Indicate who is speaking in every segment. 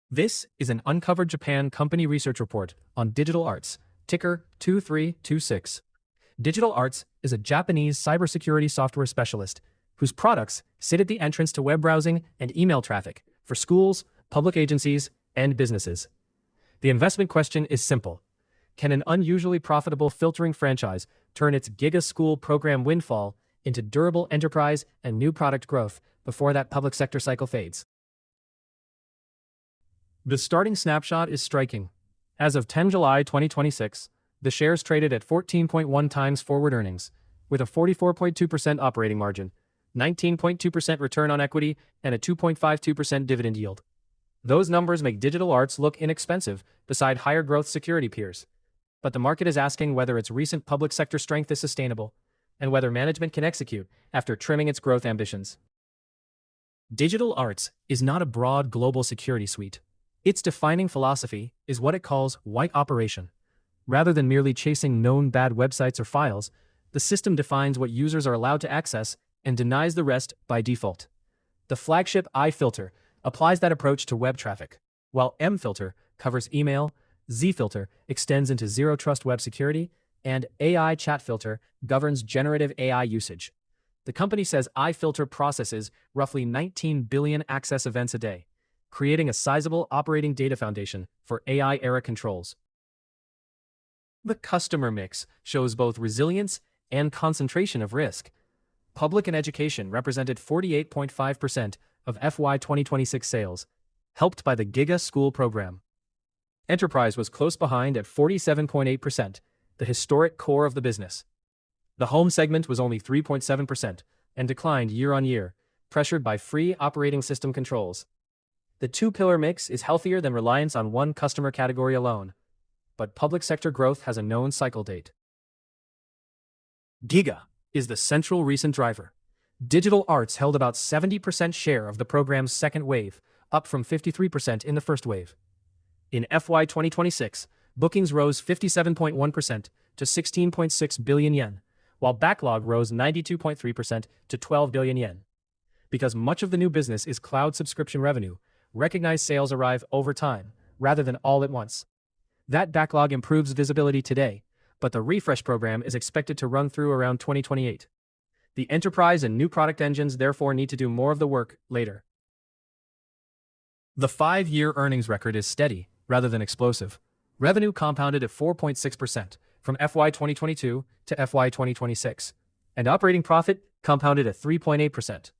Speaker 1: This is an Uncovered Japan company research report on digital arts, ticker 2326. Digital Arts is a Japanese cybersecurity software specialist whose products sit at the entrance to web browsing and email traffic for schools, public agencies, and businesses. The investment question is simple. Can an unusually profitable filtering franchise turn its GIGA School Program windfall into durable enterprise and new product growth before that public sector cycle fades? The starting snapshot is striking. As of 10 July 2026, the shares traded at 14.1 times forward earnings, with a 44.2% operating margin, 19.2% return on equity, and a 2.52% dividend yield. Those numbers make Digital Arts look inexpensive beside higher growth security peers. But the market is asking whether its recent public sector strength is sustainable, and whether management can execute after trimming its growth ambitions. Digital Arts is not a broad global security suite. Its defining philosophy is what it calls white operation. Rather than merely chasing known bad websites or files, the system defines what users are allowed to access and denies the rest by default. The flagship iFilter applies that approach to web traffic, while mFilter covers email, zFilter extends into zero-trust web security, and AI Chat Filter governs generative AI usage. The company says iFilter processes roughly 19 billion access events a day, creating a sizable operating data foundation for AI-era controls. The customer mix shows both resilience and concentration of risk. Public and education represented 48.5% of FY 2026 sales, helped by the GIGA School Program. Enterprise was close behind at 47.8%, the historic core of the business. The home segment was only 3.7% and declined year-on-year, pressured by free operating system controls. The two-pillar mix is healthier than reliance on one customer category alone, but public sector growth has a known cycle date. GIGA is the central recent driver. Digital Arts held about 70% share of the program's second wave, up from 53% in the first wave. In FY 2026, bookings rose 57.1% to 16.6 billion yen, while backlog rose 92.3% to 12 billion yen. Because much of the new business is cloud subscription revenue, recognized sales arrive over time, rather than all at once. That backlog improves visibility today, but the refresh program is expected to run through around 2028. The enterprise and new product engines therefore need to do more of the work later. The 5-year earnings record is steady, rather than explosive. Revenue compounded at 4.6% from FY 2022 to FY 2026, and operating profit compounded at 3.8%.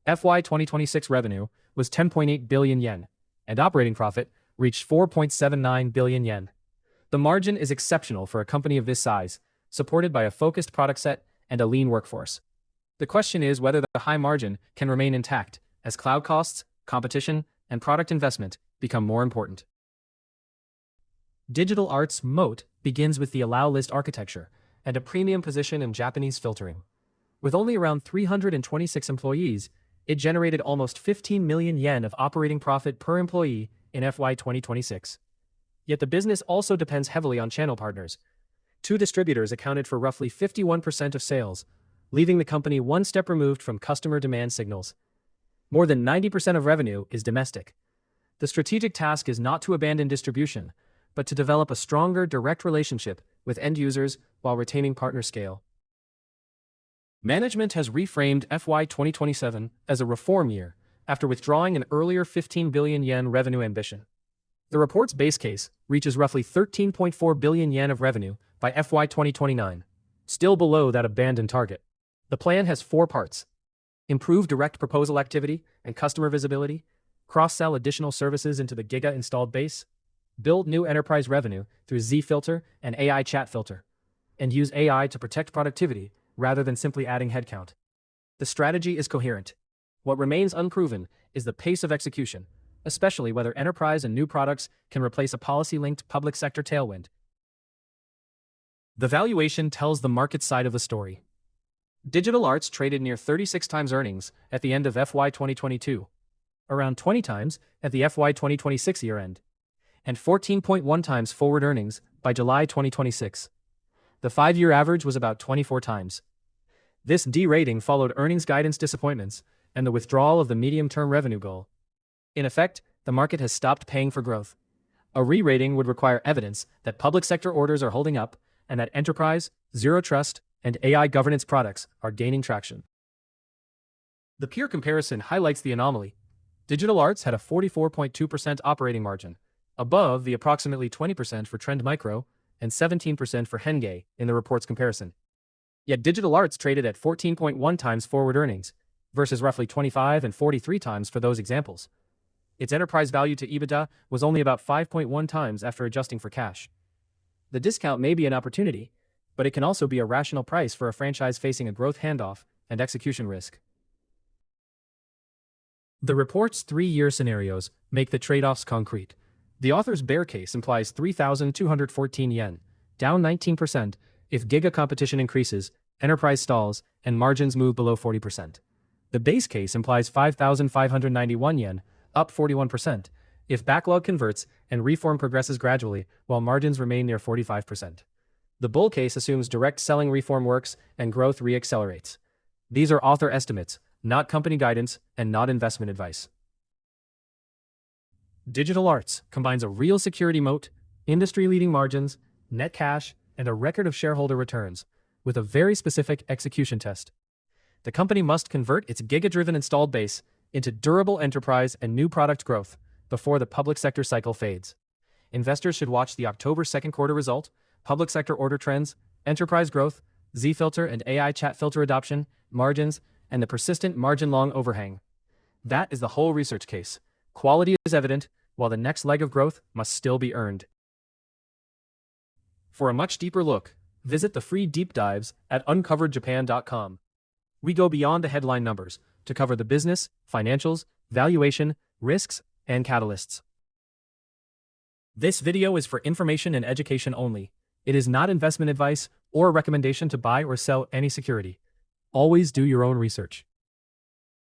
Speaker 1: FY 2026 revenue was 10.8 billion yen, and operating profit reached 4.79 billion yen. The margin is exceptional for a company of this size, supported by a focused product set and a lean workforce. The question is whether the high margin can remain intact as cloud costs, competition, and product investment become more important. Digital Arts' moat begins with the allow list architecture and a premium position in Japanese filtering. With only around 326 employees, it generated almost 15 million yen of operating profit per employee in FY 2026. Yet the business also depends heavily on channel partners. 2 distributors accounted for roughly 51% of sales, leaving the company one step removed from customer demand signals. More than 90% of revenue is domestic. The strategic task is not to abandon distribution, but to develop a stronger direct relationship with end users while retaining partner scale. Management has reframed FY 2027 as a reform year after withdrawing an earlier 15 billion yen revenue ambition. The report's base case reaches roughly 13.4 billion yen of revenue by FY 2029, still below that abandoned target. The plan has 4 parts: improve direct proposal activity and customer visibility, cross-sell additional services into the GIGA installed base, build new enterprise revenue through zFilter and AI Chat Filter, and use AI to protect productivity rather than simply adding headcount. The strategy is coherent. What remains unproven is the pace of execution, especially whether enterprise and new products can replace a policy-linked public sector tailwind. The valuation tells the market side of the story. Digital Arts traded near 36 times earnings at the end of FY 2022, around 20 times at the FY 2026 year-end, and 14.1 times forward earnings by July 2026. The 5-year average was about 24 times. This derating followed earnings guidance disappointments and the withdrawal of the medium-term revenue goal. In effect, the market has stopped paying for growth. A re-rating would require evidence that public sector orders are holding up and that enterprise, zero trust, and AI governance products are gaining traction. The peer comparison highlights the anomaly. Digital Arts had a 44.2% operating margin, above the approximately 20% for Trend Micro and 17% for Henge in the report's comparison. Yet Digital Arts traded at 14.1 times forward earnings, versus roughly 25 and 43 times for those examples. Its enterprise value to EBITDA was only about 5.1 times after adjusting for cash. The discount may be an opportunity, but it can also be a rational price for a franchise facing a growth handoff and execution risk. The report's 3-year scenarios make the trade-offs concrete. The author's bear case implies 3,214 yen, down 19%, if GIGA competition increases, enterprise stalls, and margins move below 40%. The base case implies 5,591 yen, up 41%, if backlog converts and reform progresses gradually while margins remain near 45%. The bull case assumes direct selling reform works and growth re-accelerates. These are author estimates, not company guidance and not investment advice. Digital Arts combines a real security moat, industry-leading margins, net cash, and a record of shareholder returns, with a very specific execution test. The company must convert its GIGA-driven installed base into durable enterprise and new product growth before the public sector cycle fades. Investors should watch the October second quarter result, public sector order trends, enterprise growth, Z-filter and AI chat filter adoption, margins, and the persistent margin-long overhang. That is the whole research case. Quality is evident, while the next leg of growth must still be earned. For a much deeper look, visit the free deep dives at uncoveredjapan.com. We go beyond the headline numbers to cover the business, financials, valuation, risks, and catalysts. This video is for information and education only. It is not investment advice or a recommendation to buy or sell any security. Always do your own research.